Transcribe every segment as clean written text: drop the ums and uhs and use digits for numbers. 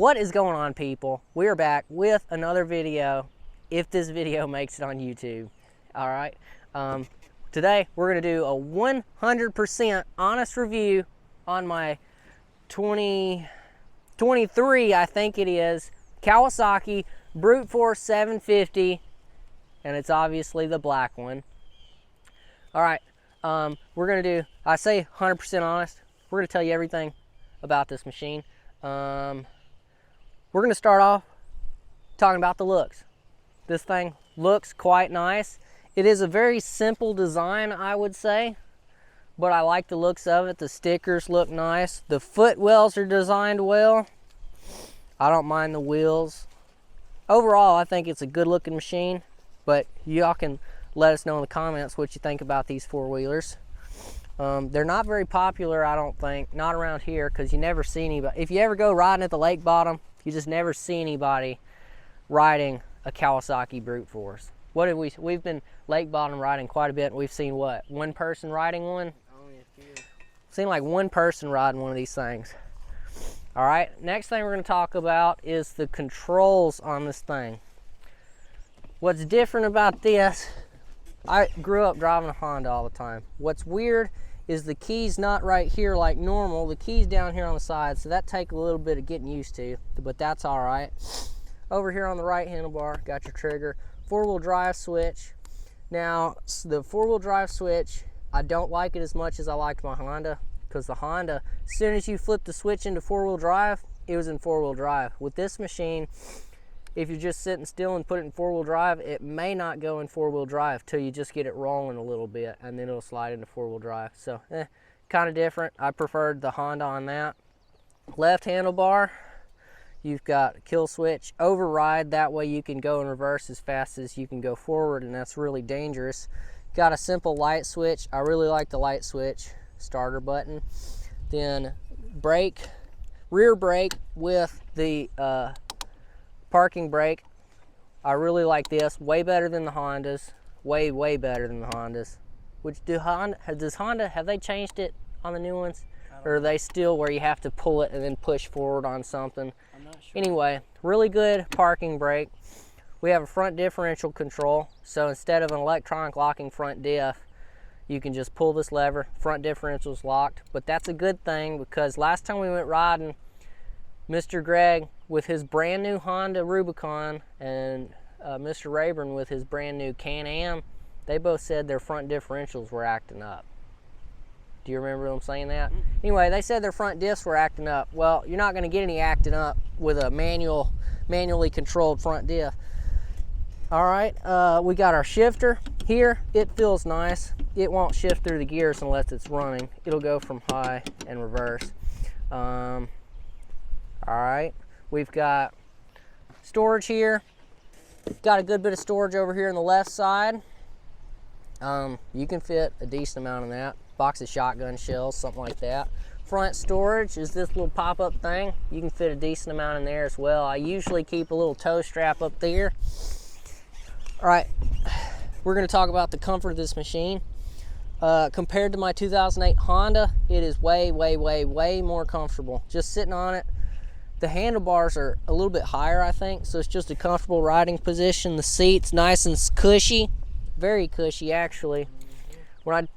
What is going on, people? We are back with another video, if this video makes it on YouTube. All right. Today we're going to do a 100% honest review on my 2023, I think it is, Kawasaki Brute Force 750, and it's obviously the black one. All right. We're going to do, I say 100% honest, we're going to tell you everything about this machine. We're going to start off talking about the looks. This thing looks quite nice. It is a very simple design, I would say, but I like the looks of it. The stickers look nice. The footwells are designed well. I don't mind the wheels. Overall, I think it's a good looking machine, but y'all can let us know in the comments what you think about these four-wheelers. They're not very popular, I don't think, not around here, because you never see anybody. If you ever go riding at the lake bottom, you just never see anybody riding a Kawasaki Brute Force. What have we've been lake bottom riding quite a bit, and we've seen what? One person riding one? Only a few. Seen like one person riding one of these things. All right, next thing we're going to talk about is the controls on this thing. What's different about this, I grew up driving a Honda all the time. What's weird is the key's not right here like normal. The key's down here on the side, so that takes a little bit of getting used to, but that's all right. Over here on the right handlebar, got your trigger. Four-wheel drive switch. Now, the four-wheel drive switch, I don't like it as much as I liked my Honda, because the Honda, as soon as you flip the switch into four-wheel drive, it was in four-wheel drive. With this machine, if you're just sitting still and put it in four-wheel drive, it may not go in four-wheel drive till you just get it rolling a little bit, and then it'll slide into four-wheel drive. So, kind of different. I preferred the Honda on that. Left handlebar, you've got a kill switch, override. That way you can go in reverse as fast as you can go forward, and that's really dangerous. Got a simple light switch. I really like the light switch. Starter button. Then brake, rear brake with the parking brake. I really like this. Way better than the Hondas. Way better than the Hondas. Which does Honda, have they changed it on the new ones? Or are they still where you have to pull it and then push forward on something? I'm not sure. Anyway, really good parking brake. We have a front differential control. So instead of an electronic locking front diff, you can just pull this lever. Front differential's locked. But that's a good thing, because last time we went riding, Mr. Greg with his brand new Honda Rubicon and Mr. Rayburn with his brand new Can-Am, they both said their front differentials were acting up. Do you remember them saying that? Anyway, they said their front diffs were acting up. Well, you're not going to get any acting up with a manually controlled front diff. All right, we got our shifter here. It feels nice. It won't shift through the gears unless it's running. It'll go from high and reverse. All right, we've got storage here. Got a good bit of storage over here on the left side. You can fit a decent amount of that. Box of shotgun shells, something like that. Front storage is this little pop-up thing. You can fit a decent amount in there as well. I usually keep a little tow strap up there. All right, we're gonna talk about the comfort of this machine. Compared to my 2008 Honda, it is way more comfortable. Just sitting on it. The handlebars are a little bit higher, I think, so it's just a comfortable riding position. The seat's nice and cushy, very cushy actually. When I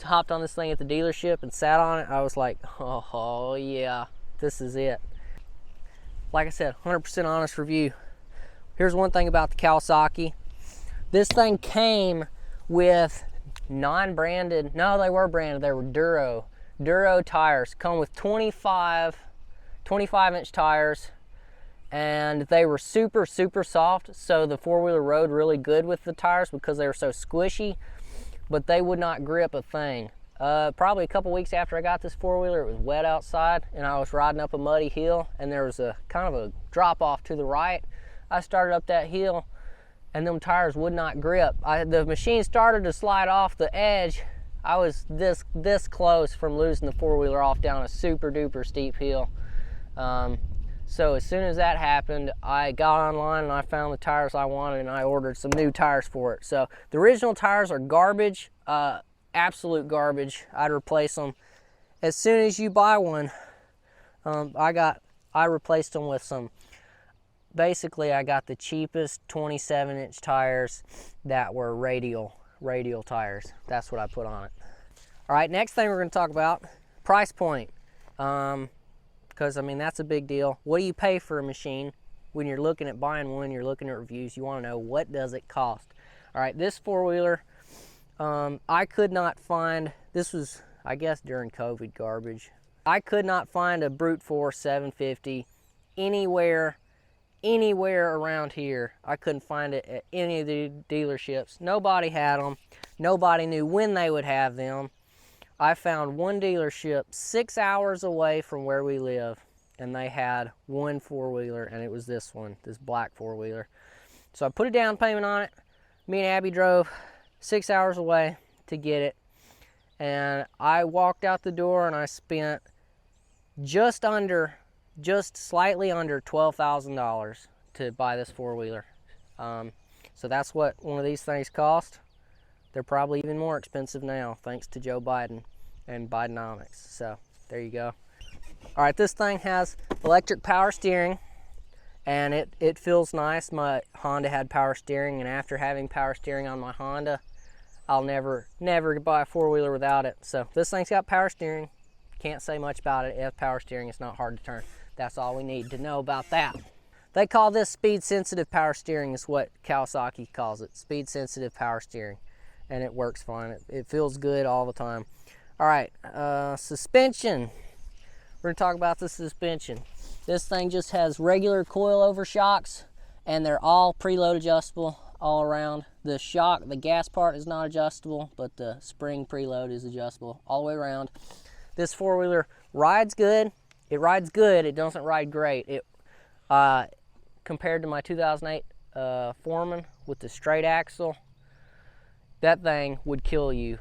hopped on this thing at the dealership and sat on it, I was like, oh yeah, this is it. Like I said, 100% honest review. Here's one thing about the Kawasaki. This thing came with non-branded, no, they were branded, they were Duro tires. Come with 25-inch tires, and they were super soft, so the four-wheeler rode really good with the tires because they were so squishy, but they would not grip a thing. Probably a couple weeks after I got this four-wheeler, it was wet outside, and I was riding up a muddy hill, and there was a kind of a drop off to the right. I started up that hill, and them tires would not grip. The machine started to slide off the edge. I was this close from losing the four-wheeler off down a super duper steep hill. So as soon as that happened, I got online and I found the tires I wanted, and I ordered some new tires for it. So the original tires are garbage, absolute garbage. I'd replace them as soon as you buy one. I I replaced them with some, basically I got the cheapest 27-inch tires that were radial tires. That's what I put on it. All right, next thing we're going to talk about, price point. Because I mean, that's a big deal. What do you pay for a machine? When you're looking at buying one, you're looking at reviews, you want to know, what does it cost? All right, this four-wheeler, I could not find, this was, I guess, during COVID garbage. I could not find a brute force 750 anywhere around here. I couldn't find it at any of the dealerships. Nobody had them. Nobody knew when they would have them. I found one dealership 6 hours away from where we live, and they had one four-wheeler, and it was this one, this black four-wheeler. So I put a down payment on it. Me and Abby drove 6 hours away to get it, and I walked out the door and I spent just slightly under $12,000 to buy this four-wheeler. So that's what one of these things cost. They're probably even more expensive now, thanks to Joe Biden and Bidenomics. So there you go. All right, this thing has electric power steering, and it feels nice. My Honda had power steering, and after having power steering on my Honda, I'll never buy a four-wheeler without it. So this thing's got power steering. Can't say much about it. It has power steering. It's not hard to turn. That's all we need to know about that. They call this speed-sensitive power steering, is what Kawasaki calls it. Speed-sensitive power steering. And it works fine. It feels good all the time. All right, suspension. We're gonna talk about the suspension. This thing just has regular coilover shocks, and they're all preload adjustable all around. The shock, the gas part is not adjustable, but the spring preload is adjustable all the way around. This four-wheeler rides good. It rides good. It doesn't ride great. It compared to my 2008 Foreman with the straight axle, that thing would kill you.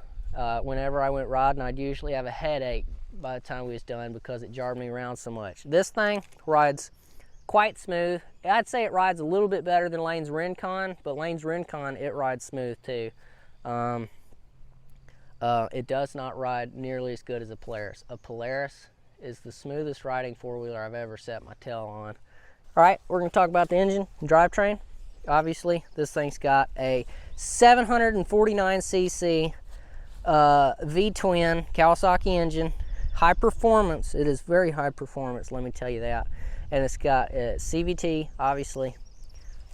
Whenever I went riding, I'd usually have a headache by the time we was done because it jarred me around so much. This thing rides quite smooth. I'd say it rides a little bit better than Lane's Rincon, but Lane's Rincon, it rides smooth too. It does not ride nearly as good as a Polaris. A Polaris is the smoothest riding four-wheeler I've ever set my tail on. All right, we're gonna talk about the engine and drivetrain. Obviously, this thing's got a 749cc V-twin Kawasaki engine. High performance. It is very high performance, let me tell you that. And it's got CVT, obviously.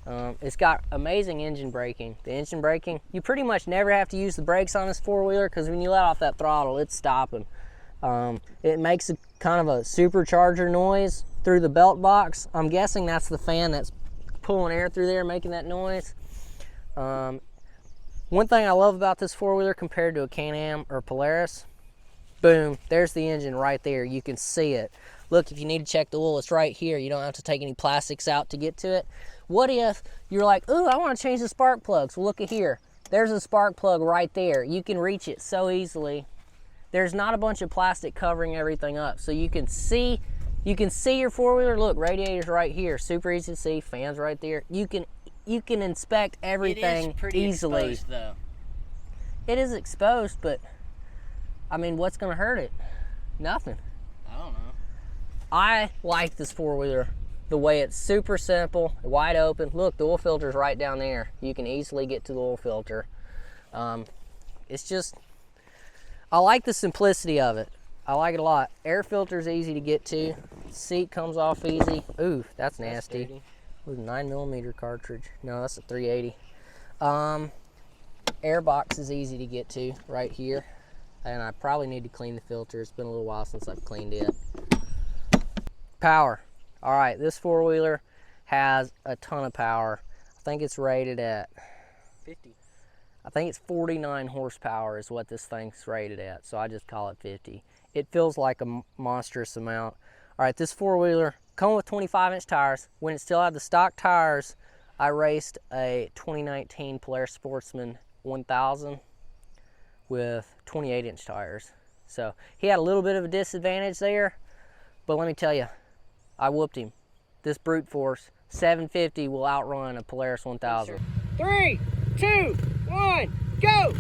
It's got amazing engine braking. The engine braking, you pretty much never have to use the brakes on this four-wheeler because when you let off that throttle, it's stopping. It makes a kind of a supercharger noise through the belt box. I'm guessing that's the fan that's pulling air through there, making that noise. One thing I love about this four-wheeler compared to a Can-Am or Polaris, boom, there's the engine right there. You can see it. Look, if you need to check the oil, it's right here. You don't have to take any plastics out to get to it. What if you're like, ooh, I want to change the spark plugs? Well, look at here. There's a spark plug right there. You can reach it so easily. There's not a bunch of plastic covering everything up, so you can see your four-wheeler. Look, radiator's right here. Super easy to see. Fans right there. You can inspect everything it is pretty easily. Exposed, though. It is exposed, but I mean, what's gonna hurt it? Nothing. I don't know. I like this four-wheeler the way it's super simple, wide open. Look, the oil filter's right down there. You can easily get to the oil filter. It's just, I like the simplicity of it. I like it a lot. Air filter's easy to get to. Seat comes off easy. Ooh, that's nasty. It was a 9mm cartridge. No, that's a 380. Air box is easy to get to right here. And I probably need to clean the filter. It's been a little while since I've cleaned it. Power. All right, this four-wheeler has a ton of power. I think it's rated at 50. I think it's 49 horsepower is what this thing's rated at, so I just call it 50. It feels like a monstrous amount. All right, this four-wheeler comes with 25-inch tires. When it still had the stock tires, I raced a 2019 Polaris Sportsman 1000 with 28-inch tires. So he had a little bit of a disadvantage there, but let me tell you, I whooped him. This brute force 750 will outrun a Polaris 1000. 3, 2, 1, go!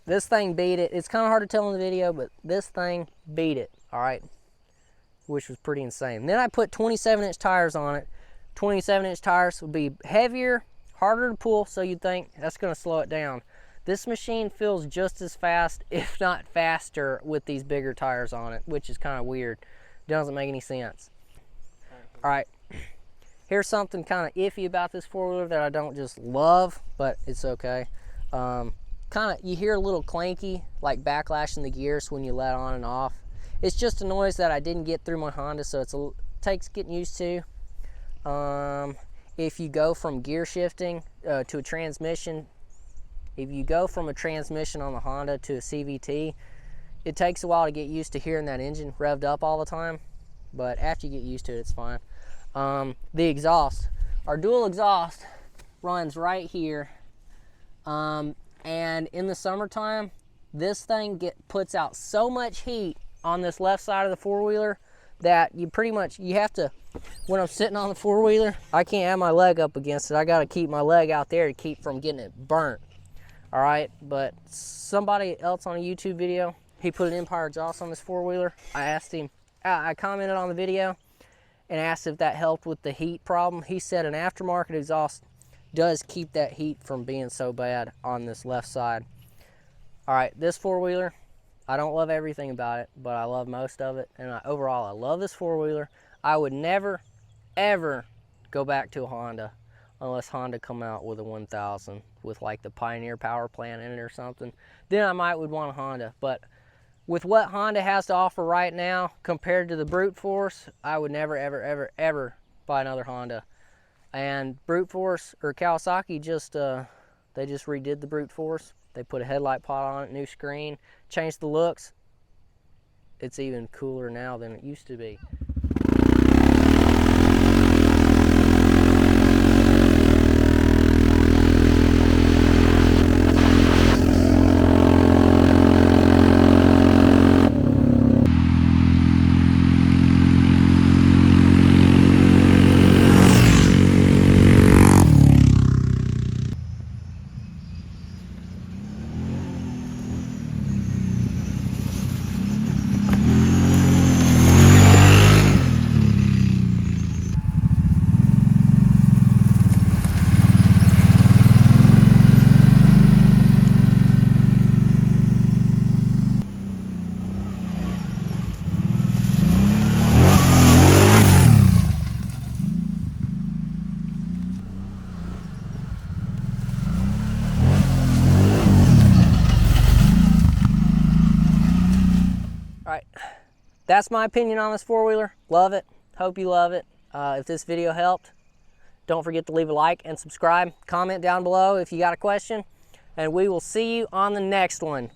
this thing beat it. It's kind of hard to tell in the video, but this thing beat it, all right? Which was pretty insane. Then I put 27-inch tires on it. 27-inch tires would be heavier, harder to pull, so you'd think that's gonna slow it down. This machine feels just as fast, if not faster, with these bigger tires on it, which is kind of weird. Doesn't make any sense. All right, here's something kind of iffy about this four-wheeler that I don't just love, but it's okay. You hear a little clanky, like backlash in the gears when you let on and off. It's just a noise that I didn't get through my Honda, so it takes getting used to. If you go from gear shifting to a transmission, if you go from a transmission on the Honda to a CVT, it takes a while to get used to hearing that engine revved up all the time, but after you get used to it, it's fine. The exhaust, our dual exhaust runs right here, and in the summertime, this thing puts out so much heat on this left side of the four-wheeler that you have to, when I'm sitting on the four-wheeler, I can't have my leg up against it. I got to keep my leg out there to keep from getting it burnt. All right, but somebody else on a YouTube video, he put an Empire exhaust on this four-wheeler. I asked him, I commented on the video and asked if that helped with the heat problem. He said an aftermarket exhaust does keep that heat from being so bad on this left side. All right, this four-wheeler, I don't love everything about it, but I love most of it. And overall, I love this four-wheeler. I would never, ever go back to a Honda unless Honda come out with a 1000 with like the Pioneer power plant in it or something. Then I would want a Honda. But with what Honda has to offer right now compared to the brute force, I would never, ever, ever, ever buy another Honda. And brute force, or Kawasaki, they just redid the brute force. They put a headlight pod on it, new screen, changed the looks. It's even cooler now than it used to be. Alright, that's my opinion on this four-wheeler. Love it. Hope you love it. If this video helped, don't forget to leave a like and subscribe. Comment down below if you got a question, and we will see you on the next one.